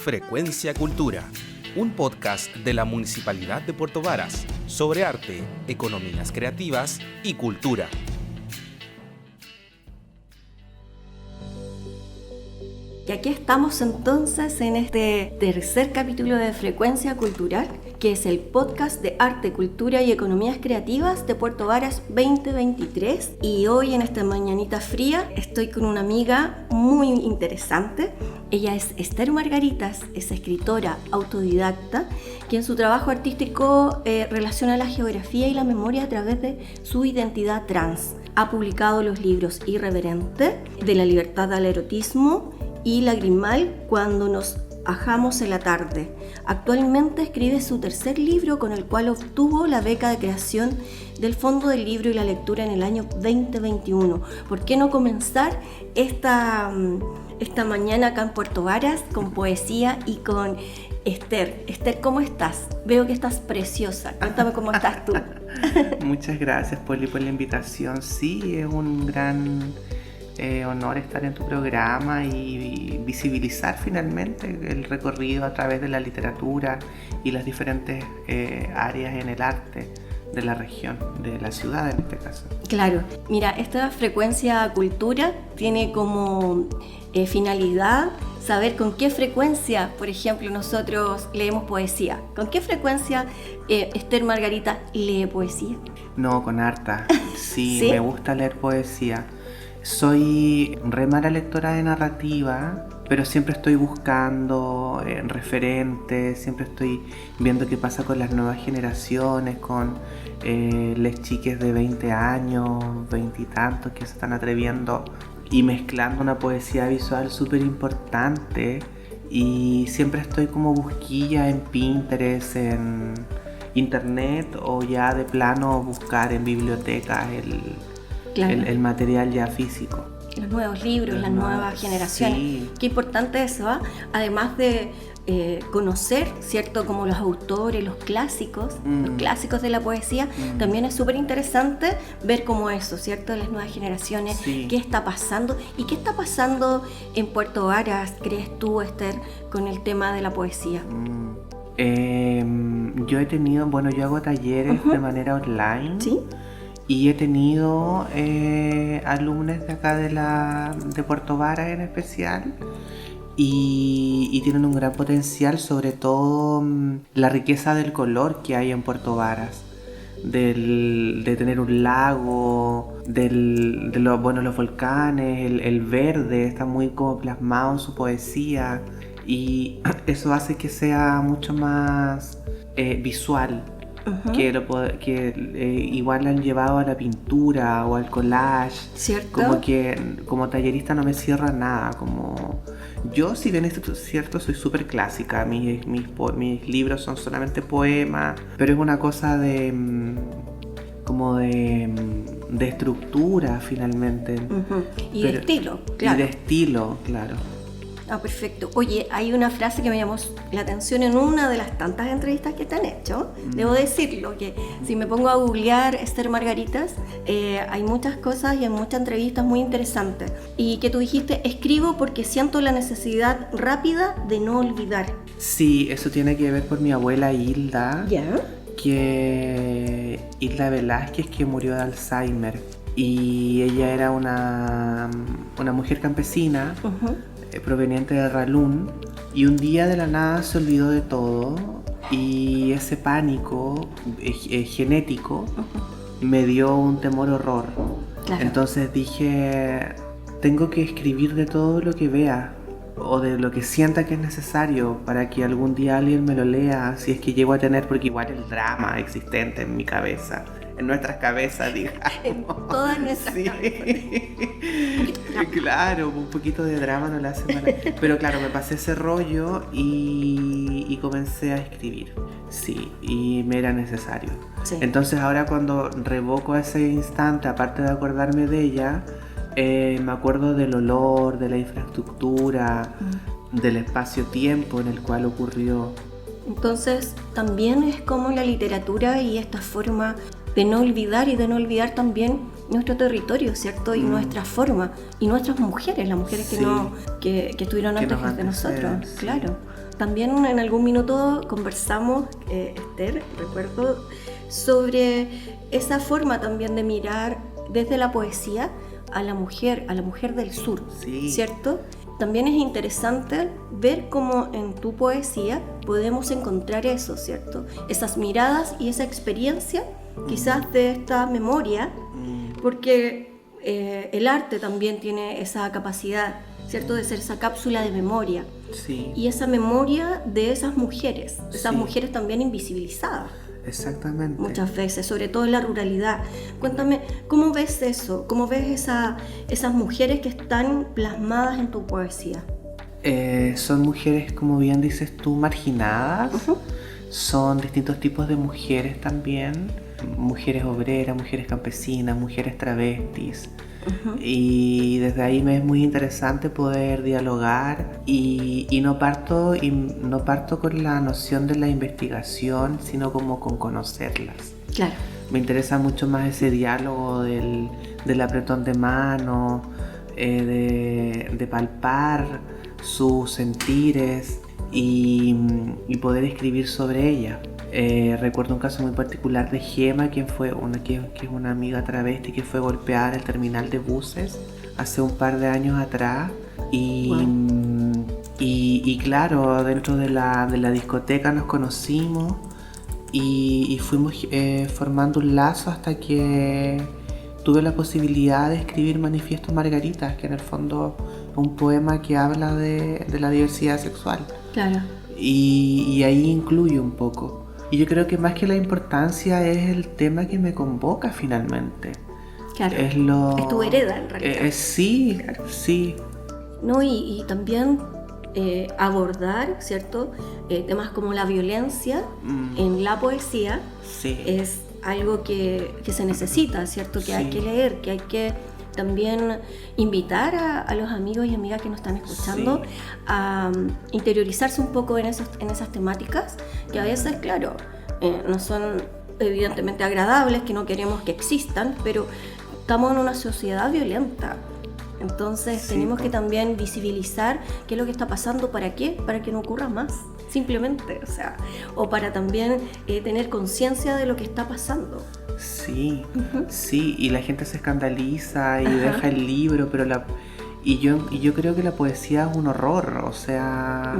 Frecuencia Cultura, un podcast de la Municipalidad de Puerto Varas sobre arte, economías creativas y cultura. Y aquí estamos entonces en este tercer capítulo de Frecuencia Cultural, que es el podcast de arte, cultura y economías creativas de Puerto Varas 2023. Y hoy en esta mañanita fría estoy con una amiga muy interesante. Ella es Esther Margaritas, es escritora autodidacta, que en su trabajo artístico relaciona la geografía y la memoria a través de su identidad trans. Ha publicado los libros Irreverente, De la libertad al erotismo y Lagrimal, cuando nos ajamos en la tarde. Actualmente escribe su tercer libro, con el cual obtuvo la beca de creación del Fondo del Libro y la Lectura en el año 2021. ¿Por qué no comenzar esta mañana acá en Puerto Varas con poesía y con Esther? Esther, ¿cómo estás? Veo que estás preciosa. Cuéntame cómo estás tú. Muchas gracias, Poli, por la invitación. Sí, es un gran honor estar en tu programa y visibilizar finalmente el recorrido a través de la literatura y las diferentes áreas en el arte de la región, de la ciudad en este caso. Claro, mira, esta Frecuencia Cultura tiene como finalidad saber con qué frecuencia, por ejemplo, nosotros leemos poesía. ¿Con qué frecuencia Esther Margarita lee poesía? No, con harta. Sí, ¿Sí? Me gusta leer poesía. Soy re mala lectora de narrativa, pero siempre estoy buscando referentes, siempre estoy viendo qué pasa con las nuevas generaciones, con las chiques de 20 años, 20 y tantos que se están atreviendo y mezclando una poesía visual súper importante. Y siempre estoy como busquilla en Pinterest, en internet, o ya de plano buscar en bibliotecas el material ya físico. Los nuevos libros, las nuevas generaciones. Sí. Qué importante eso, ¿eh? Además de conocer, ¿cierto? Como los autores, los clásicos de la poesía, también es súper interesante ver cómo eso, ¿cierto? Las nuevas generaciones, Sí. qué está pasando. ¿Y qué está pasando en Puerto Varas, crees tú, Esther, con el tema de la poesía? Yo hago talleres de manera online. ¿Sí? Y he tenido alumnos de acá de Puerto Varas en especial, y tienen un gran potencial, sobre todo la riqueza del color que hay en Puerto Varas, de tener un lago, los volcanes, el verde está muy como plasmado en su poesía, y eso hace que sea mucho más visual. Igual han llevado a la pintura o al collage. ¿Cierto? Como que como tallerista no me cierra nada. Como yo, si bien es cierto, soy súper clásica. Mis libros son solamente poemas, pero es una cosa de estructura finalmente. Y de estilo, claro. Y de estilo, claro. Ah, perfecto. Oye, hay una frase que me llamó la atención en una de las tantas entrevistas que te han hecho. Debo decirlo, que si me pongo a googlear Esther Margaritas, hay muchas cosas y hay muchas entrevistas muy interesantes. Y que tú dijiste, escribo porque siento la necesidad rápida de no olvidar. Sí, eso tiene que ver por mi abuela Hilda. ¿Ya? Hilda Velázquez, que murió de Alzheimer. Y ella era una mujer campesina. Proveniente de Ralún, y un día de la nada se olvidó de todo, y ese pánico genético me dio un temor horror. Claro. Entonces dije, tengo que escribir de todo lo que vea o de lo que sienta que es necesario para que algún día alguien me lo lea, si es que llego a tener, porque igual el drama existente en mi cabeza, en nuestras cabezas, digamos. En todas nuestras cabezas. Claro, un poquito de drama no le hace mal. Pero claro, me pasé ese rollo y comencé a escribir. Sí, y me era necesario. Sí. Entonces ahora, cuando revoco ese instante, aparte de acordarme de ella, me acuerdo del olor, de la infraestructura, del espacio-tiempo en el cual ocurrió. Entonces, también es como la literatura y esta forma de no olvidar, y de no olvidar también nuestro territorio, ¿cierto? Y nuestra forma, y nuestras mujeres, las mujeres Sí. que estuvieron Que antes nos de nosotros, anteceden, sí. claro. También en algún minuto conversamos, Esther, recuerdo, sobre esa forma también de mirar desde la poesía a la mujer del sur, Sí. ¿cierto? También es interesante ver cómo en tu poesía podemos encontrar eso, ¿cierto? Esas miradas y esa experiencia, quizás de esta memoria, porque el arte también tiene esa capacidad, ¿cierto? De ser esa cápsula de memoria. Sí, Y esa memoria de esas mujeres Sí. mujeres también invisibilizadas exactamente. muchas veces, sobre todo en la ruralidad. Cuéntame, ¿cómo ves eso? ¿Cómo ves esas mujeres que están plasmadas en tu poesía? Son mujeres, como bien dices tú, marginadas. Son distintos tipos de mujeres también. Mujeres obreras, mujeres campesinas, mujeres travestis. Y desde ahí me es muy interesante poder dialogar y no parto con la noción de la investigación, sino como con conocerlas. Claro, Me interesa mucho más ese diálogo del apretón de mano, de palpar sus sentires y poder escribir sobre ella. Recuerdo un caso muy particular de Gema, que es una amiga travesti que fue golpeada en el terminal de buses hace un par de años atrás. Y claro, dentro de la discoteca nos conocimos y fuimos formando un lazo hasta que tuve la posibilidad de escribir Manifiesto Margaritas, que en el fondo es un poema que habla de la diversidad sexual. claro. Y ahí incluye un poco. Y yo creo que más que la importancia es el tema que me convoca finalmente. Claro, Es tu hereda en realidad. Sí, sí. ¿No? Y también abordar, ¿cierto? Temas como la violencia en la poesía Sí. es algo que se necesita, ¿cierto? Que hay Sí. que leer, que hay que también invitar a los amigos y amigas que nos están escuchando Sí. a interiorizarse un poco en esas temáticas que a veces, claro, no son evidentemente agradables, que no queremos que existan, pero estamos en una sociedad violenta. Entonces Sí, tenemos po. que también visibilizar qué es lo que está pasando, ¿para qué? Para que no ocurra más, simplemente, o sea, o para también tener conciencia de lo que está pasando. Sí, sí, y la gente se escandaliza y deja el libro, pero yo creo que la poesía es un horror, o sea,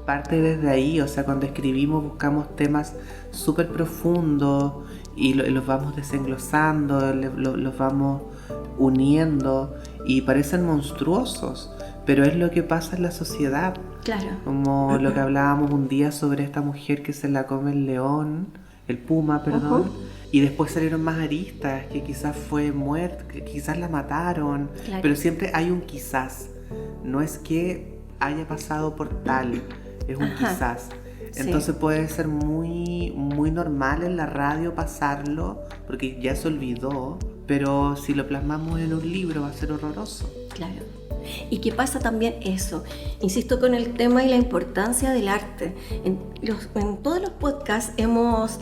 parte desde ahí, o sea, cuando escribimos buscamos temas súper profundos y los vamos desenglosando, los vamos uniendo y parecen monstruosos, pero es lo que pasa en la sociedad, Claro, como lo que hablábamos un día sobre esta mujer que se la come el león, el puma, perdón. Y después salieron más aristas, que quizás fue muerta, que quizás la mataron, Claro. pero siempre hay un quizás. No es que haya pasado por tal, es un quizás. Sí. Entonces puede ser muy, muy normal en la radio pasarlo, porque ya se olvidó, pero si lo plasmamos en un libro va a ser horroroso. claro. ¿Y qué pasa también eso? Insisto con el tema y la importancia del arte. En todos los podcasts hemos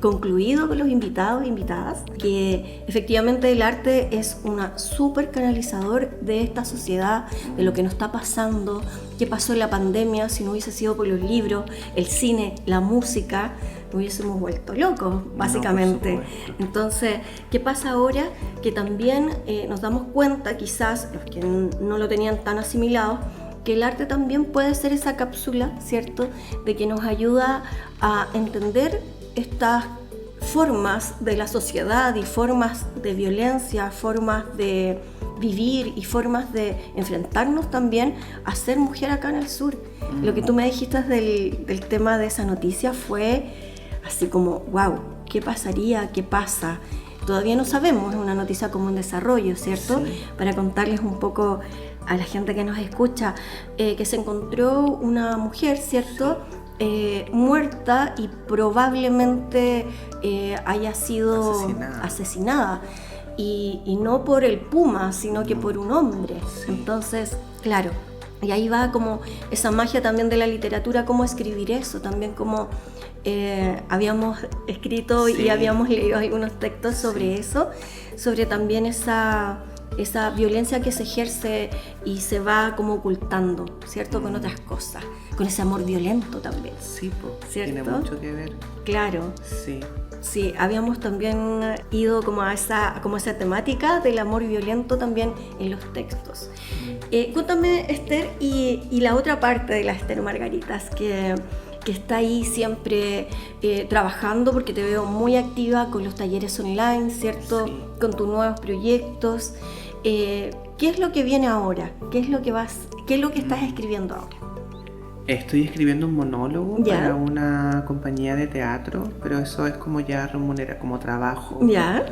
concluido con los invitados e invitadas que efectivamente el arte es un súper canalizador de esta sociedad, de lo que nos está pasando, qué pasó en la pandemia, si no hubiese sido por los libros, el cine, la música, nos hubiésemos vuelto locos, básicamente. por supuesto. Entonces, ¿qué pasa ahora? Que también nos damos cuenta, quizás los que no lo tenían tan asimilado, que el arte también puede ser esa cápsula, ¿cierto? De que nos ayuda a entender estas formas de la sociedad y formas de violencia, formas de vivir y formas de enfrentarnos también a ser mujer acá en el sur. Lo que tú me dijiste del tema de esa noticia fue así como, wow, ¿qué pasaría? ¿Qué pasa? Todavía no sabemos, es una noticia como en desarrollo, ¿cierto? Sí. Para contarles un poco a la gente que nos escucha, que se encontró una mujer, ¿cierto? Muerta y probablemente haya sido asesinada. Y no por el puma, sino que por un hombre. Sí. Entonces, claro, y ahí va como esa magia también de la literatura, cómo escribir eso, también cómo habíamos escrito y habíamos leído algunos textos sobre eso, sobre también esa violencia que se ejerce y se va como ocultando, ¿cierto? Con otras cosas, con ese amor violento también. Sí, ¿cierto? Tiene mucho que ver. Claro. Sí. Sí, habíamos también ido como a esa temática del amor violento también en los textos. Cuéntame, Esther, y la otra parte de la Esther Margaritas, que está ahí siempre trabajando, porque te veo muy activa con los talleres online, ¿cierto? Sí. Con tus nuevos proyectos. ¿Qué es lo que viene ahora? ¿Qué es lo que estás escribiendo ahora? Estoy escribiendo un monólogo ¿Ya? para una compañía de teatro, pero eso es como ya remunera, como trabajo. ¿Ya?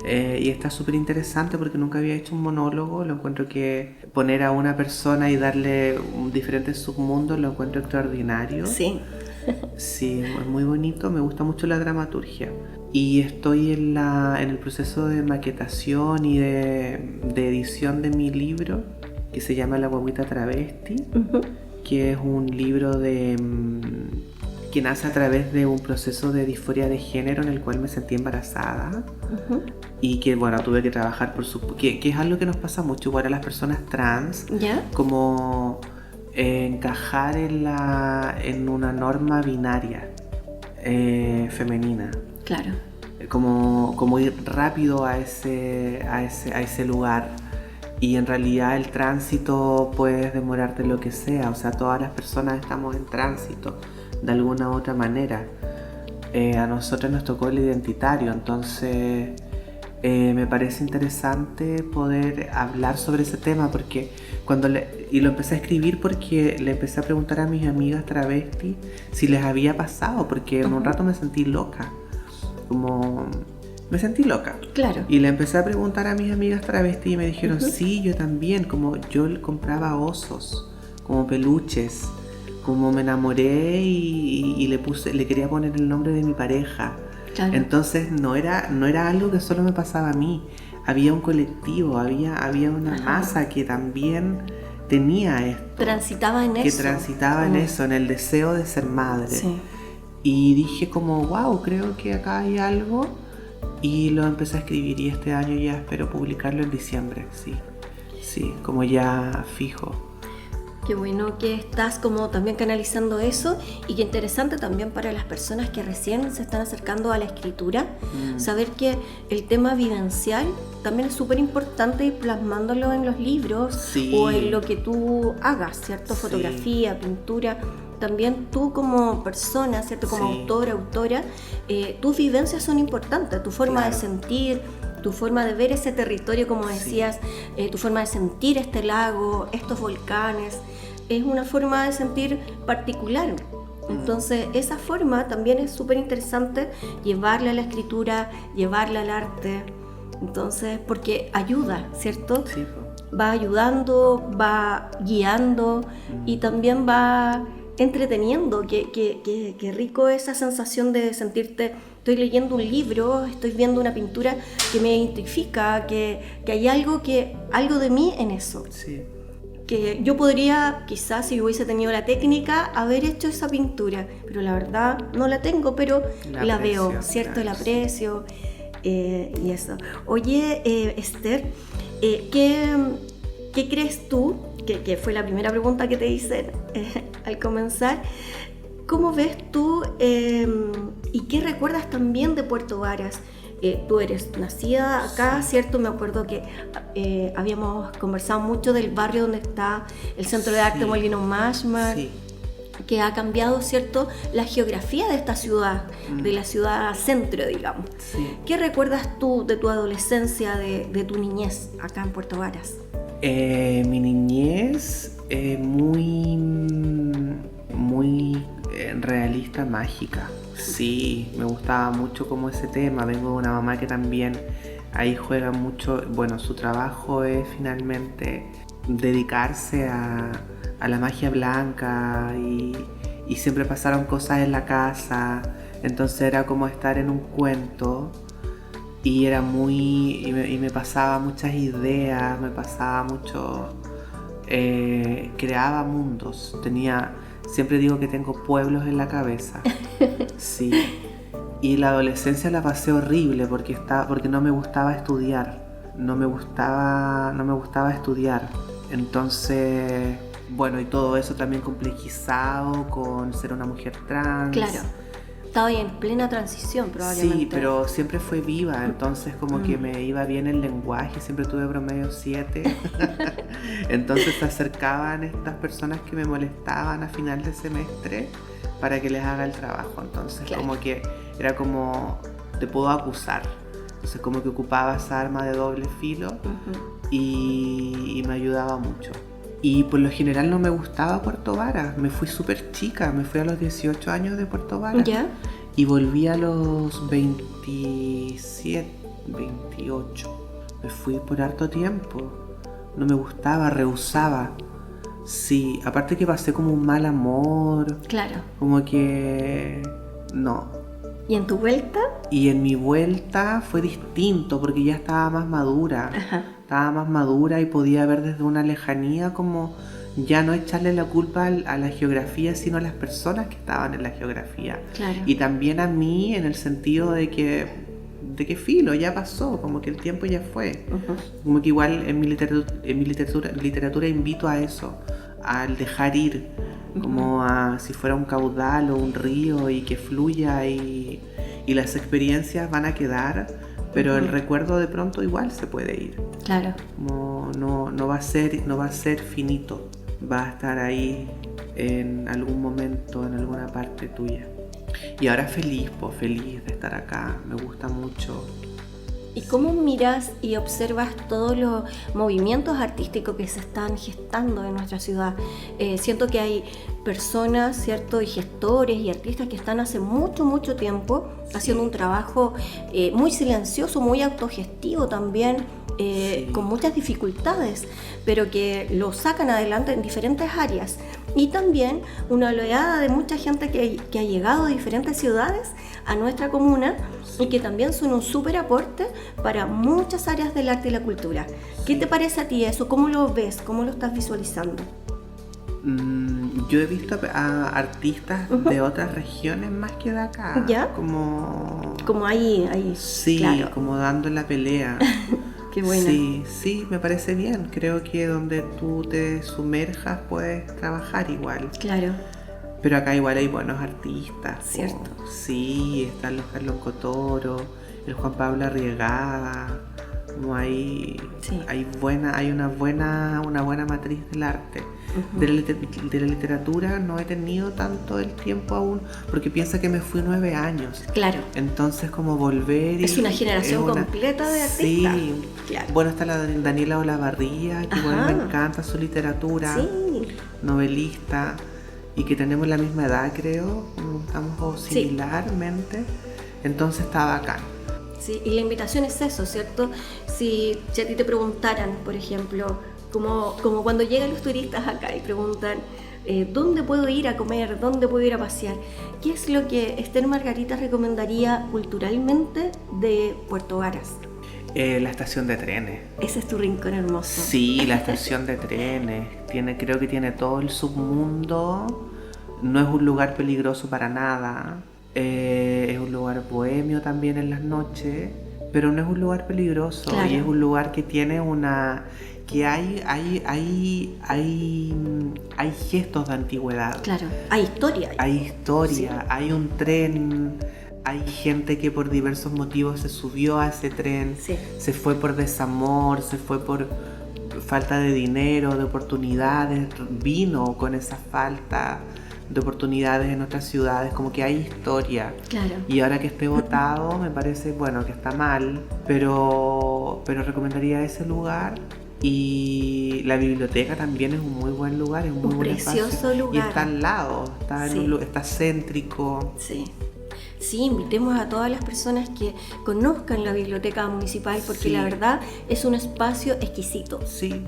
Y está súper interesante porque nunca había hecho un monólogo. Lo encuentro que poner a una persona y darle diferentes submundos lo encuentro extraordinario. Sí. Sí, es muy bonito, me gusta mucho la dramaturgia. Y estoy en el proceso de maquetación y de edición de mi libro, que se llama La Guaguita Travesti, que es un libro que nace a través de un proceso de disforia de género en el cual me sentí embarazada. Y que, bueno, tuve que trabajar que es algo que nos pasa mucho igual a las personas trans, ¿Ya? como encajar en una norma binaria femenina. Claro. Como ir rápido a ese lugar. Y en realidad el tránsito puede demorarte lo que sea, o sea, todas las personas estamos en tránsito de alguna u otra manera. A nosotros nos tocó el identitario, entonces me parece interesante poder hablar sobre ese tema, porque y lo empecé a escribir porque le empecé a preguntar a mis amigas travestis si les había pasado, porque en un rato me sentí loca, me sentí loca. Claro. Y le empecé a preguntar a mis amigas travestis y me dijeron, sí, yo también, como yo compraba osos, como peluches, como me enamoré y le quería poner el nombre de mi pareja. Claro. Entonces no era algo que solo me pasaba a mí, había un colectivo, había una masa que también tenía esto. Transitaba en eso. Que transitaba en eso, en el deseo de ser madre. Sí. Y dije como, wow, creo que acá hay algo. Y lo empecé a escribir y este año ya espero publicarlo en diciembre, sí, como ya fijo. Qué bueno que estás como también canalizando eso, y qué interesante también para las personas que recién se están acercando a la escritura, saber que el tema vivencial también es súper importante, y plasmándolo en los libros o en lo que tú hagas, ¿cierto? Sí. Fotografía, pintura. También tú como persona, ¿cierto? Como autora, tus vivencias son importantes, tu forma de sentir, tu forma de ver ese territorio, como decías, tu forma de sentir este lago, estos volcanes, es una forma de sentir particular. Entonces, esa forma también es súper interesante, llevarla a la escritura, llevarla al arte. Entonces, porque ayuda, ¿cierto? Sí. Va ayudando, va guiando y también va entreteniendo. Qué rico esa sensación de sentirte, estoy leyendo un libro, estoy viendo una pintura que me identifica, que hay algo de mí en eso. Sí. Que yo podría, quizás si hubiese tenido la técnica, haber hecho esa pintura, pero la verdad no la tengo, pero la veo, ¿cierto? Claro, la aprecio, y eso. Oye, Esther, ¿qué crees tú? Que fue la primera pregunta que te hice al comenzar. ¿Cómo ves tú y qué recuerdas también de Puerto Varas? Tú eres nacida acá, ¿cierto? Me acuerdo que habíamos conversado mucho del barrio donde está el Centro de Arte Molino Mashmar, que ha cambiado, ¿cierto?, la geografía de esta ciudad, de la ciudad centro, digamos. ¿Qué recuerdas tú de tu adolescencia, de tu niñez acá en Puerto Varas? Mi niñez muy realista, mágica. Sí, me gustaba mucho como ese tema. Vengo de una mamá que también ahí juega mucho. Bueno, su trabajo es finalmente dedicarse a la magia blanca y siempre pasaron cosas en la casa. Entonces era como estar en un cuento. Y era y me pasaba muchas ideas, me pasaba mucho, creaba mundos, Siempre digo que tengo pueblos en la cabeza. Sí. Y la adolescencia la pasé horrible porque no me gustaba estudiar. No me gustaba estudiar. Entonces, bueno, y todo eso también complejizado con ser una mujer trans. Claro. Estaba ahí en plena transición probablemente. Sí, pero siempre fue viva, entonces como que me iba bien el lenguaje, siempre tuve promedio 7. Entonces se acercaban estas personas que me molestaban a final de semestre para que les haga el trabajo. Entonces como que era como, te puedo acusar. Entonces como que ocupaba esa arma de doble filo y me ayudaba mucho. Y por lo general no me gustaba Puerto Varas, me fui súper chica, me fui a los 18 años de Puerto Varas. ¿Ya? Y volví a los 27, 28. Me fui por harto tiempo, no me gustaba, rehusaba. Sí, aparte que pasé como un mal amor. Claro. Como que... no. ¿Y en tu vuelta? Y en mi vuelta fue distinto porque ya estaba más madura. Ajá. Estaba más madura y podía ver desde una lejanía como ya no echarle la culpa a la geografía, sino a las personas que estaban en la geografía. Claro. Y también a mí en el sentido de que filo, ya pasó, como que el tiempo ya fue. Como que igual en mi literatura invito a eso, al dejar ir, como a si fuera un caudal o un río y que fluya y las experiencias van a quedar, pero el recuerdo de pronto igual se puede ir. Claro. Como no va a ser finito, va a estar ahí en algún momento, en alguna parte tuya. Y ahora feliz de estar acá, me gusta mucho. ¿Y cómo miras y observas todos los movimientos artísticos que se están gestando en nuestra ciudad? Siento que hay personas, ¿cierto? Y gestores y artistas que están hace mucho tiempo haciendo un trabajo muy silencioso, muy autogestivo también, con muchas dificultades, pero que lo sacan adelante en diferentes áreas. Y también una oleada de mucha gente que ha llegado de diferentes ciudades a nuestra comuna y que también son un súper aporte para muchas áreas del arte y la cultura. ¿Qué te parece a ti eso? ¿Cómo lo ves? ¿Cómo lo estás visualizando? Yo he visto a artistas de otras regiones más que de acá. ¿Ya? Como ahí. Sí, claro. Como dando la pelea. Qué bueno. Sí, me parece bien. Creo que donde tú te sumerjas puedes trabajar igual. Claro. Pero acá igual hay buenos artistas. Cierto. Sí, están los Carlos Cotoro, el Juan Pablo Arriegada. Como hay una buena matriz del arte. De la literatura no he tenido tanto el tiempo aún, porque piensa que me fui 9 años. Claro. Entonces como volver... Es una generación completa de artistas. Sí, claro. Bueno, está la Daniela Olavarría, que igual me encanta su literatura. Sí. Novelista, y que tenemos la misma edad, creo, estamos similarmente. Entonces está bacán. Sí, y la invitación es eso, ¿cierto? Si a ti te preguntaran, por ejemplo, como cuando llegan los turistas acá y preguntan ¿dónde puedo ir a comer? ¿Dónde puedo ir a pasear? ¿Qué es lo que Esther Margarita recomendaría culturalmente de Puerto Varas? La estación de trenes. Ese es tu rincón hermoso. Sí, la estación de trenes. Creo que tiene todo el submundo. No es un lugar peligroso para nada. Es un lugar bohemio también en las noches, pero no es un lugar peligroso. Claro. Y es un lugar que tiene que hay gestos de antigüedad. Claro, hay historia. Sí. Hay un tren, hay gente que por diversos motivos se subió a ese tren, se fue por desamor, se fue por falta de dinero, de oportunidades, vino con esa falta de oportunidades en otras ciudades, como que hay historia. Claro. Y ahora que esté votado, me parece, bueno, que está mal, pero recomendaría ese lugar. Y la biblioteca también es un muy buen lugar, es un muy buen espacio. Precioso lugar. Y está al lado, está céntrico. Sí, invitemos a todas las personas que conozcan la biblioteca municipal, porque la verdad es un espacio exquisito. Sí,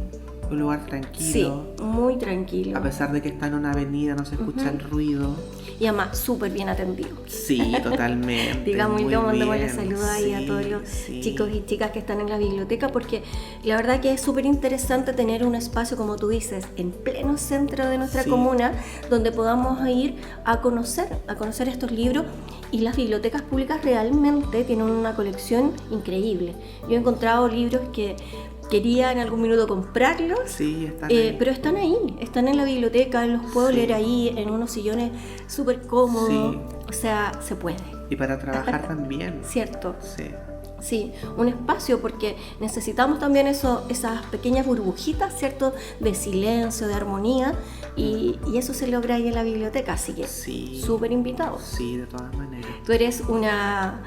un lugar tranquilo. Sí, muy tranquilo. A pesar de que está en una avenida, no se escucha el ruido. Y además súper bien atendido. Sí, totalmente. Digamos, y muy le mandamos bien. el saludo ahí a todos los chicos y chicas que están en la biblioteca, porque la verdad que es súper interesante tener un espacio, como tú dices, en pleno centro de nuestra comuna, donde podamos ir a conocer estos libros. Y las bibliotecas públicas realmente tienen una colección increíble. Yo he encontrado libros que quería en algún minuto comprarlos, sí, están ahí. Pero están ahí, están en la biblioteca, los puedo leer ahí en unos sillones súper cómodos, o sea, se puede. Y para trabajar también. ¿Cierto? Sí. Sí, un espacio, porque necesitamos también esas pequeñas burbujitas, ¿cierto? De silencio, de armonía, y eso se logra ahí en la biblioteca, así que súper invitados. Sí, de todas maneras. Tú eres una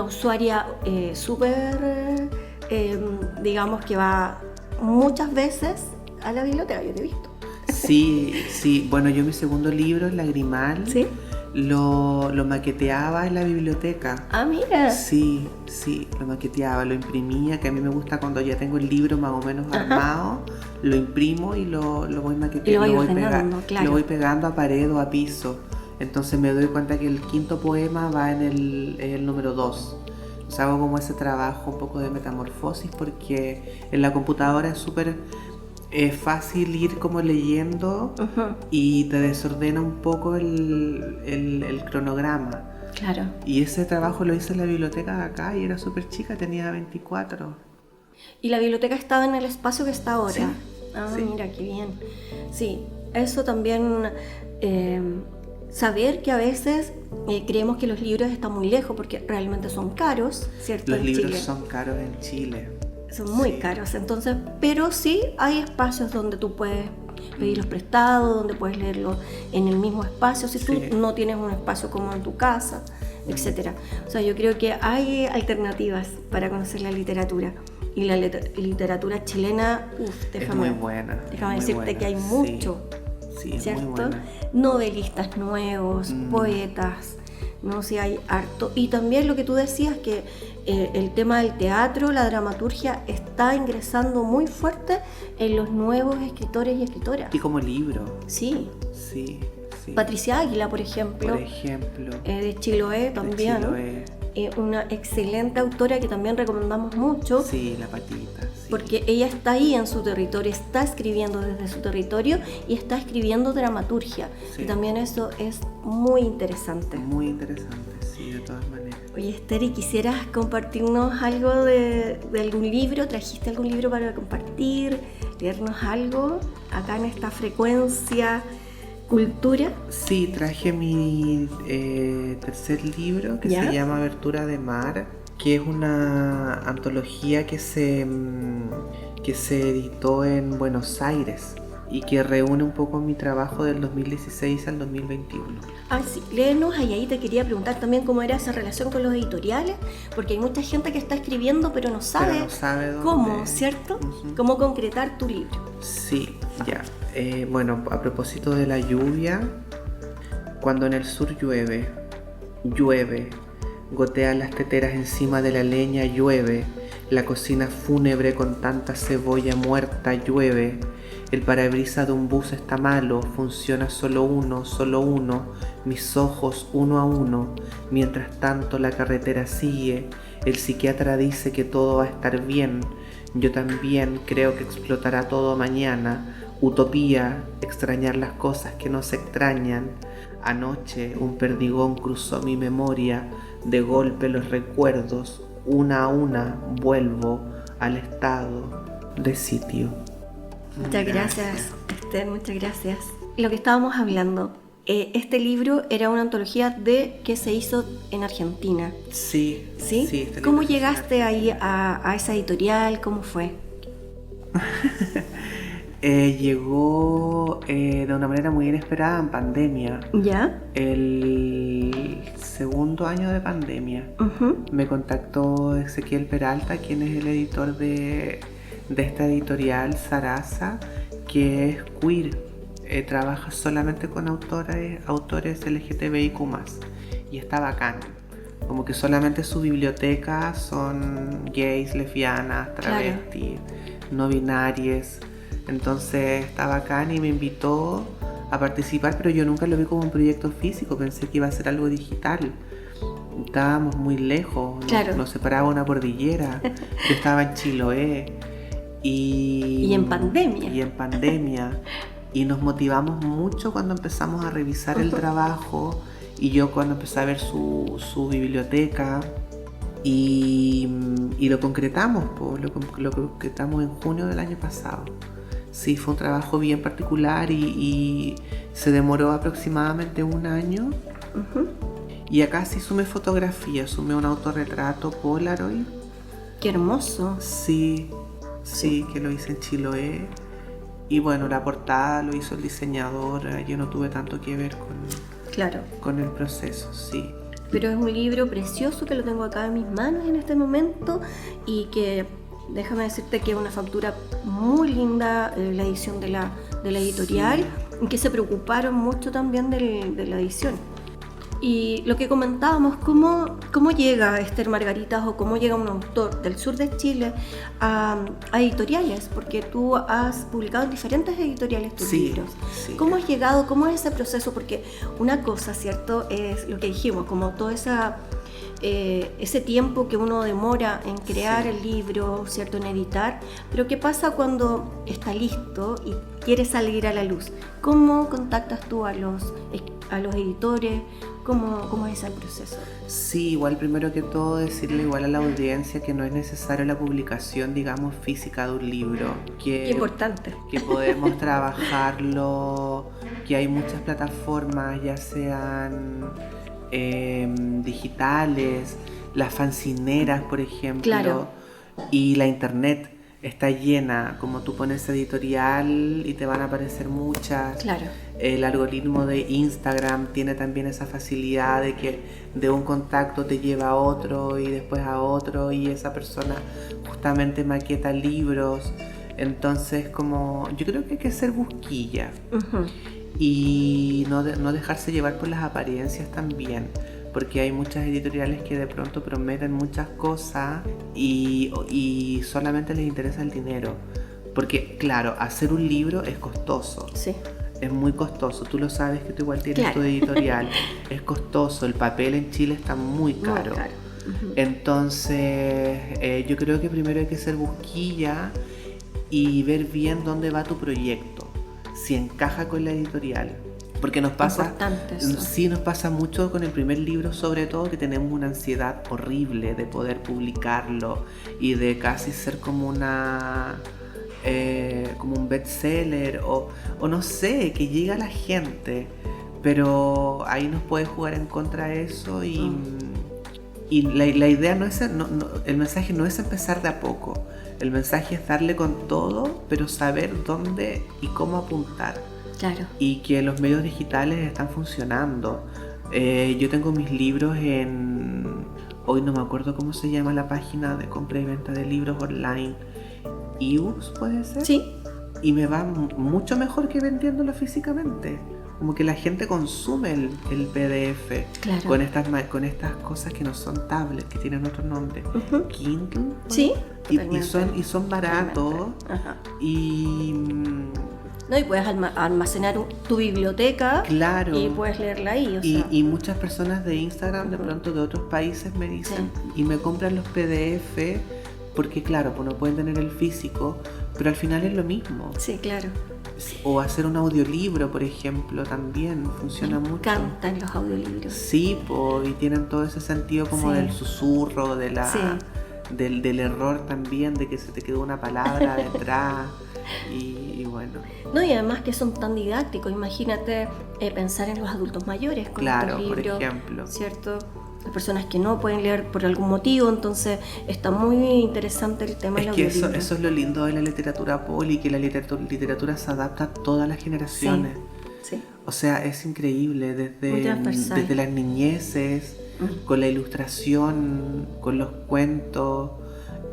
usuaria súper, digamos que va muchas veces a la biblioteca, yo te he visto. Sí, bueno, yo mi segundo libro, Lagrimal, ¿Sí? Lo maqueteaba en la biblioteca. Ah, mira. Sí, lo maqueteaba, lo imprimía, que a mí me gusta cuando ya tengo el libro más o menos armado, lo imprimo y lo voy maqueteando, lo voy pegando a pared o a piso. Entonces me doy cuenta que el quinto poema va en el número 2. O sea, hago como ese trabajo un poco de metamorfosis, porque en la computadora es súper fácil ir como leyendo y te desordena un poco el cronograma. Claro. Y ese trabajo lo hice en la biblioteca de acá y era súper chica, tenía 24. ¿Y la biblioteca estaba en el espacio que está ahora? Sí. Mira, qué bien. Sí, eso también, saber que a veces creemos que los libros están muy lejos porque realmente son caros, ¿cierto? Los libros son caros en Chile. Son muy caros, entonces, pero sí hay espacios donde tú puedes pedirlos prestados, donde puedes leerlos en el mismo espacio, si tú no tienes un espacio como en tu casa, etcétera. O sea, yo creo que hay alternativas para conocer la literatura. Y la literatura chilena, es muy buena. Déjame decirte que hay mucho, ¿cierto? Muy buena. Novelistas nuevos, poetas, no sé, hay harto. Y también lo que tú decías, que el tema del teatro, la dramaturgia está ingresando muy fuerte en los nuevos escritores y escritoras. Y como libro. Sí. Sí. Patricia Águila, por ejemplo. De Chiloé también. Una excelente autora que también recomendamos mucho. Sí, La Patita. Porque ella está ahí en su territorio, está escribiendo desde su territorio y está escribiendo dramaturgia. Y también eso es muy interesante. Muy interesante, sí, de todas maneras. Oye, Esther, ¿y quisieras compartirnos algo de algún libro? ¿Trajiste algún libro para compartir? ¿Leernos algo acá en esta frecuencia cultura? Sí, traje mi tercer libro que se llama Abertura de Mar, que es una antología que se editó en Buenos Aires y que reúne un poco mi trabajo del 2016 al 2021. Sí, léenos, ahí te quería preguntar también cómo era esa relación con los editoriales, porque hay mucha gente que está escribiendo pero no sabe cómo, ¿cierto? Cómo concretar tu libro. Sí, ya. Bueno, a propósito de la lluvia, cuando en el sur llueve, gotean las teteras encima de la leña, llueve, la cocina fúnebre con tanta cebolla muerta, llueve, el parabrisas de un bus está malo, funciona solo uno, mis ojos uno a uno, mientras tanto la carretera sigue, el psiquiatra dice que todo va a estar bien, yo también creo que explotará todo mañana, utopía, extrañar las cosas que no se extrañan, anoche un perdigón cruzó mi memoria, de golpe los recuerdos, una a una, vuelvo al estado de sitio. Muchas gracias, Esther, muchas gracias. Lo que estábamos hablando, este libro era una antología que se hizo en Argentina. Sí. ¿Cómo llegaste ahí a esa editorial? ¿Cómo fue? Llegó de una manera muy inesperada en pandemia. ¿Ya? El segundo año de pandemia me contactó Ezequiel Peralta, quien es el editor de esta editorial Sarasa, que es queer. Trabaja solamente con autores LGTBIQ+, y está bacán. Como que solamente su biblioteca son gays, lesbianas, travestis, no binarias. Entonces está bacán y me invitó a participar, pero yo nunca lo vi como un proyecto físico, pensé que iba a ser algo digital. Estábamos muy lejos, Claro. nos separaba una cordillera. Yo estaba en Chiloé Y en pandemia. Y nos motivamos mucho cuando empezamos a revisar el trabajo, y yo cuando empecé a ver su biblioteca, y lo concretamos, lo concretamos en junio del año pasado. Sí, fue un trabajo bien particular y se demoró aproximadamente un año. Ujú. Y acá sí sumé fotografía, sumé un autorretrato Polaroid. Qué hermoso. Sí, que lo hice en Chiloé. Y bueno, la portada lo hizo el diseñador, yo no tuve tanto que ver Claro. con el proceso, sí. Pero es un libro precioso que lo tengo acá en mis manos en este momento y que, déjame decirte que es una factura muy linda, la edición de la editorial, y que se preocuparon mucho también de la edición. Y lo que comentábamos, ¿cómo llega Esther Margaritas o cómo llega un autor del sur de Chile a editoriales? Porque tú has publicado en diferentes editoriales tus libros. Sí. ¿Cómo has llegado? ¿Cómo es ese proceso? Porque una cosa, ¿cierto? Es lo que dijimos, como todo ese tiempo que uno demora en crear el libro, ¿cierto? En editar. Pero ¿qué pasa cuando está listo y quiere salir a la luz? ¿Cómo contactas tú a los editores? ¿Cómo es el proceso? Sí, igual primero que todo decirle igual a la audiencia que no es necesario la publicación, digamos, física de un libro. Qué importante. Que podemos trabajarlo, que hay muchas plataformas, ya sean digitales, las fanzineras, por ejemplo, Claro. Y la internet está llena, como tú pones editorial y te van a aparecer muchas. Claro. El algoritmo de Instagram tiene también esa facilidad de que de un contacto te lleva a otro y después a otro, y esa persona justamente maqueta libros. Entonces, como yo creo que hay que ser busquilla. Uh-huh. Y no dejarse llevar por las apariencias también, porque hay muchas editoriales que de pronto prometen muchas cosas y solamente les interesa el dinero. Porque claro, hacer un libro es costoso. Sí. Es muy costoso, tú lo sabes que tú igual tienes Claro. tu editorial. Es costoso, el papel en Chile está muy caro. Muy caro. Uh-huh. Entonces yo creo que primero hay que ser busquilla y ver bien dónde va tu proyecto, si encaja con la editorial. Porque nos pasa, Importante eso. sí, nos pasa mucho con el primer libro, sobre todo, que tenemos una ansiedad horrible de poder publicarlo y de casi ser como como un bestseller o no sé, que llega a la gente, pero ahí nos puede jugar en contra eso y la idea no es, el mensaje no es empezar de a poco, el mensaje es darle con todo, pero saber dónde y cómo apuntar. Claro. Y que los medios digitales están funcionando. Yo tengo mis libros hoy no me acuerdo cómo se llama la página de compra y venta de libros online, ebooks puede ser. Sí. Y me va mucho mejor que vendiéndolo físicamente. Como que la gente consume el PDF. Claro. con estas cosas que no son tablets, que tienen otro nombre. Uh-huh. Kindle. Sí. Y son baratos. Ajá. Y No, y puedes almacenar tu biblioteca. claro. Y puedes leerla ahí. O sea. Y muchas personas de Instagram de pronto de otros países me dicen y me compran los PDF porque claro, pues no pueden tener el físico, pero al final es lo mismo. Sí, claro. O hacer un audiolibro, por ejemplo, también funciona Me mucho. encantan los audiolibros. Sí, y tienen todo ese sentido como Sí. del susurro, Sí. del error también, de que se te quedó una palabra detrás. Y bueno. No, y además que son tan didácticos. Imagínate pensar en los adultos mayores con Claro, estos por libros, ejemplo. ¿cierto? Las personas que no pueden leer por algún motivo, entonces está muy interesante el tema del Es que audiolibro. eso es lo lindo de la literatura poli, que la literatura se adapta a todas las generaciones. Sí. O sea, es increíble, Muy transversal. desde las niñeces, con la ilustración, con los cuentos,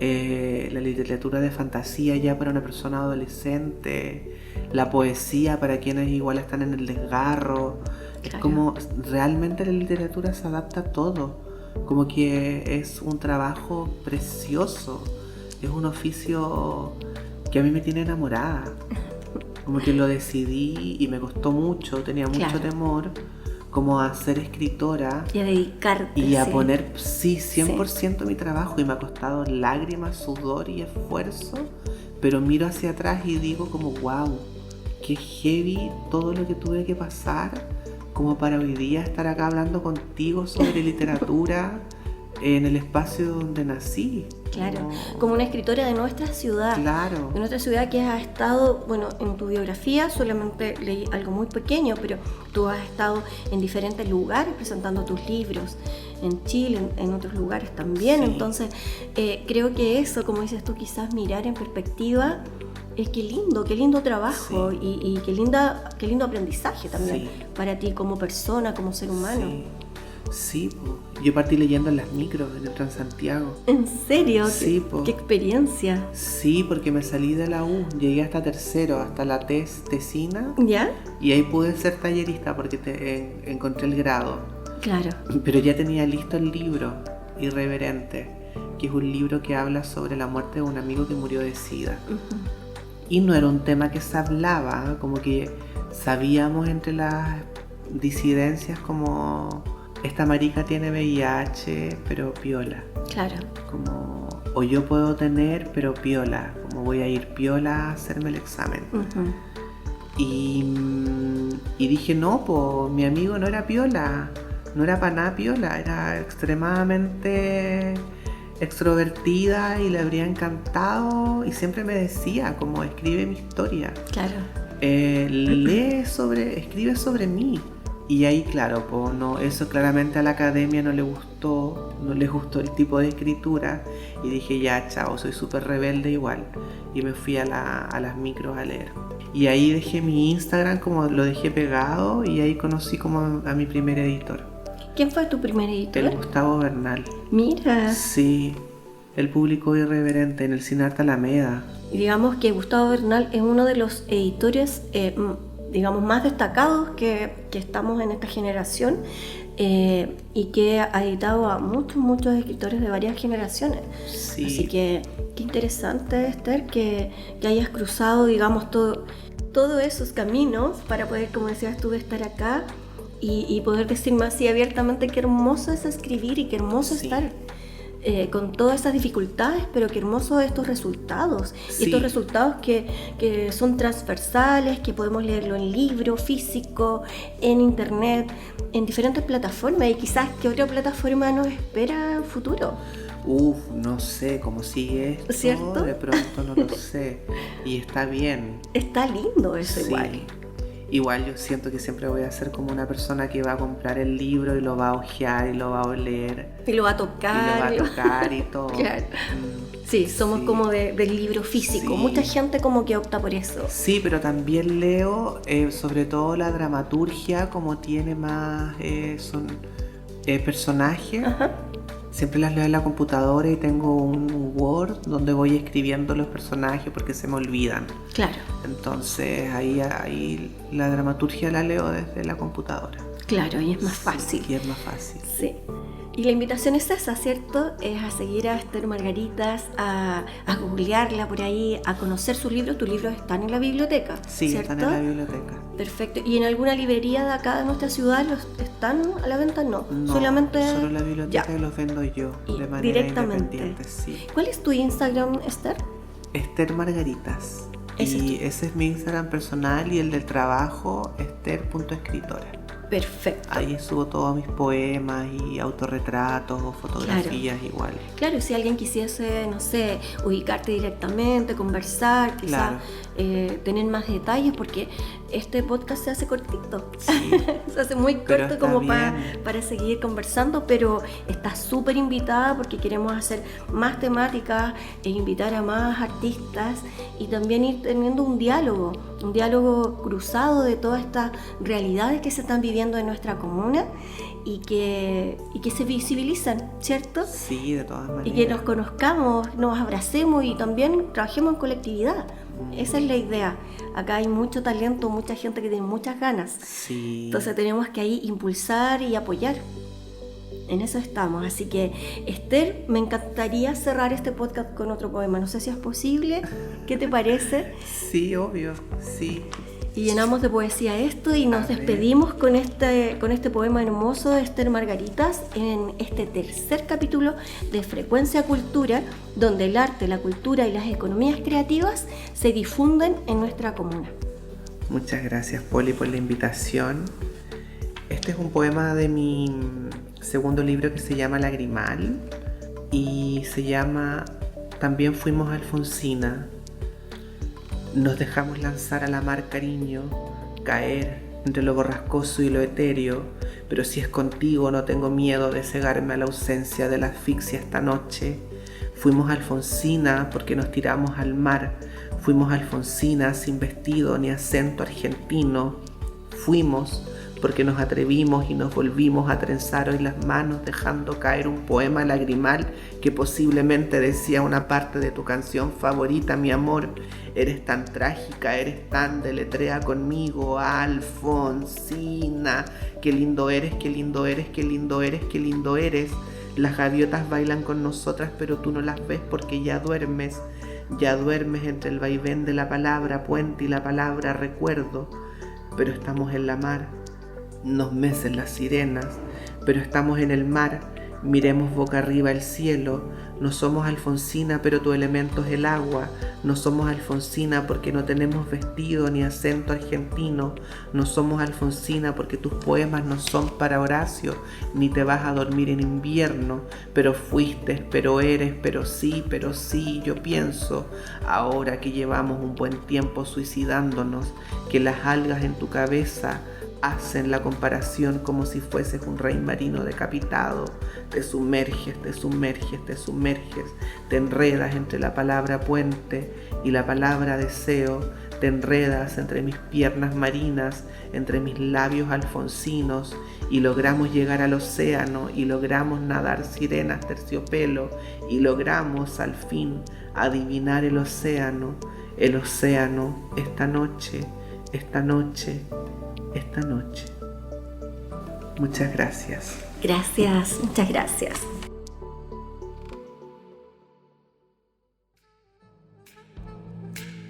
la literatura de fantasía ya para una persona adolescente, la poesía para quienes igual están en el desgarro. Es Claro. como realmente la literatura se adapta a todo, como que es un trabajo precioso, es un oficio que a mí me tiene enamorada. Como que lo decidí y me costó mucho, tenía mucho temor como a ser escritora. Y a dedicarte. Y a poner, 100% mi trabajo, y me ha costado lágrimas, sudor y esfuerzo, pero miro hacia atrás y digo como wow, qué heavy todo lo que tuve que pasar como para hoy día estar acá hablando contigo sobre literatura en el espacio donde nací. Claro, como una escritora de nuestra ciudad. Claro. De nuestra ciudad que has estado, bueno, en tu biografía solamente leí algo muy pequeño, pero tú has estado en diferentes lugares presentando tus libros, en Chile, en otros lugares también. Sí. Entonces, creo que eso, como dices tú, quizás mirar en perspectiva, qué lindo trabajo, sí. y qué lindo aprendizaje también para ti como persona, como ser humano. Sí, yo partí leyendo en las micros en el Transantiago. ¿En serio? Sí, ¿Qué experiencia? Sí, porque me salí de la U, llegué hasta tercero, hasta la tesina. ¿Ya? Y ahí pude ser tallerista porque encontré el grado. Claro. Pero ya tenía listo el libro, Irreverente, que es un libro que habla sobre la muerte de un amigo que murió de SIDA. Uh-huh. Y no era un tema que se hablaba, como que sabíamos entre las disidencias como... Esta marica tiene VIH, pero piola. Claro. Como, o yo puedo tener, pero piola. Como voy a ir piola a hacerme el examen. Uh-huh. Y dije, no, pues mi amigo no era piola. No era para nada piola. Era extremadamente extrovertida y le habría encantado. Y siempre me decía, como, escribe mi historia. Claro. Escribe sobre mí. Y ahí, claro, pues no, eso claramente a la academia no les gustó el tipo de escritura. Y dije, ya, chao, soy súper rebelde igual. Y me fui a las micros a leer. Y ahí dejé mi Instagram, como lo dejé pegado, y ahí conocí como a mi primer editor. ¿Quién fue tu primer editor? El Gustavo Bernal. Mira. Sí, él publicó Irreverente en el Cinearte Alameda. Y digamos que Gustavo Bernal es uno de los editores... digamos, más destacados que estamos en esta generación, y que ha editado a muchos escritores de varias generaciones. Sí. Así que qué interesante, Esther, que hayas cruzado, digamos, todos esos caminos para poder, como decías tú, estar acá y poder decir más así abiertamente qué hermoso es escribir y qué hermoso estar con todas esas dificultades, pero qué hermosos estos resultados. Sí. Estos resultados que son transversales, que podemos leerlo en libro físico, en internet, en diferentes plataformas, y quizás qué otra plataforma nos espera en futuro. No sé cómo sigue esto, ¿cierto? De pronto no lo sé, y está bien. Está lindo eso. Sí. Igual yo siento que siempre voy a ser como una persona que va a comprar el libro y lo va a hojear y lo va a oler. Y lo va a tocar. Y todo. Claro. Sí, somos como del libro físico. Sí. Mucha gente como que opta por eso. Sí, pero también leo sobre todo la dramaturgia, como tiene más personajes. Ajá. Siempre las leo en la computadora y tengo un Word donde voy escribiendo los personajes porque se me olvidan. Claro. Entonces ahí la dramaturgia la leo desde la computadora. Claro, y es más fácil. Y es más fácil. Sí. Y la invitación es esa, ¿cierto? Es a seguir a Esther Margaritas, a googlearla por ahí, a conocer sus libros. Tus libros están en la biblioteca, sí, ¿cierto? Están en la biblioteca. Perfecto. ¿Y en alguna librería de acá de nuestra ciudad están a la venta? No, solamente... solo en la biblioteca los vendo yo, de manera directamente. Independiente. Sí. ¿Cuál es tu Instagram, Esther? Esther Margaritas. Y ese es mi Instagram personal, y el del trabajo, Esther.escritora. Perfecto. Ahí subo todos mis poemas y autorretratos o fotografías. Claro. Igual. Claro, si alguien quisiese, no sé, ubicarte directamente, conversar, quizás tener más detalles, porque este podcast se hace cortito. Sí. Se hace muy corto como para seguir conversando, pero está súper invitada porque queremos hacer más temáticas e invitar a más artistas y también ir teniendo un diálogo cruzado de todas estas realidades que se están viviendo en nuestra comuna y que se visibilizan, ¿cierto? Sí, de todas maneras. Y que nos conozcamos, nos abracemos y también trabajemos en colectividad. Esa es la idea. Acá hay mucho talento, mucha gente que tiene muchas ganas. Sí. Entonces tenemos que ahí impulsar y apoyar. en eso estamos. Así que, Esther, me encantaría cerrar este podcast con otro poema. No sé si es posible. ¿Qué te parece? Sí, obvio, sí. Y llenamos de poesía esto y nos despedimos con este poema hermoso de Esther Margaritas en este tercer capítulo de Frecuencia Cultura, donde el arte, la cultura y las economías creativas se difunden en nuestra comuna. Muchas gracias, Poli, por la invitación. Este es un poema de mi segundo libro que se llama Lagrimal y se llama También fuimos Alfonsina. Nos dejamos lanzar a la mar, cariño, caer entre lo borrascoso y lo etéreo, pero si es contigo no tengo miedo de cegarme a la ausencia de la asfixia esta noche. Fuimos Alfonsina porque nos tiramos al mar, fuimos Alfonsina sin vestido ni acento argentino, fuimos porque nos atrevimos y nos volvimos a trenzar hoy las manos dejando caer un poema lagrimal que posiblemente decía una parte de tu canción favorita, mi amor. Eres tan trágica, eres tan deletrea conmigo, Alfonsina. Qué lindo eres, qué lindo eres, qué lindo eres, qué lindo eres. Las gaviotas bailan con nosotras, pero tú no las ves porque ya duermes entre el vaivén de la palabra puente y la palabra recuerdo. Pero estamos en la mar, nos mecen las sirenas, pero estamos en el mar, miremos boca arriba el cielo. No somos Alfonsina, pero tu elemento es el agua. No somos Alfonsina porque no tenemos vestido ni acento argentino. No somos Alfonsina porque tus poemas no son para Horacio, ni te vas a dormir en invierno. Pero fuiste, pero eres, pero sí, yo pienso, ahora que llevamos un buen tiempo suicidándonos, que las algas en tu cabeza hacen la comparación como si fueses un rey marino decapitado. Te sumerges, te enredas entre la palabra puente y la palabra deseo, te enredas entre mis piernas marinas, entre mis labios alfonsinos, y logramos llegar al océano, y logramos nadar sirenas terciopelo, y logramos al fin adivinar el océano, esta noche. Muchas gracias. Gracias, muchas gracias.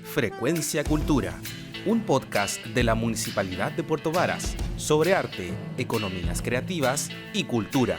Frecuencia Cultura, un podcast de la Municipalidad de Puerto Varas sobre arte, economías creativas y cultura.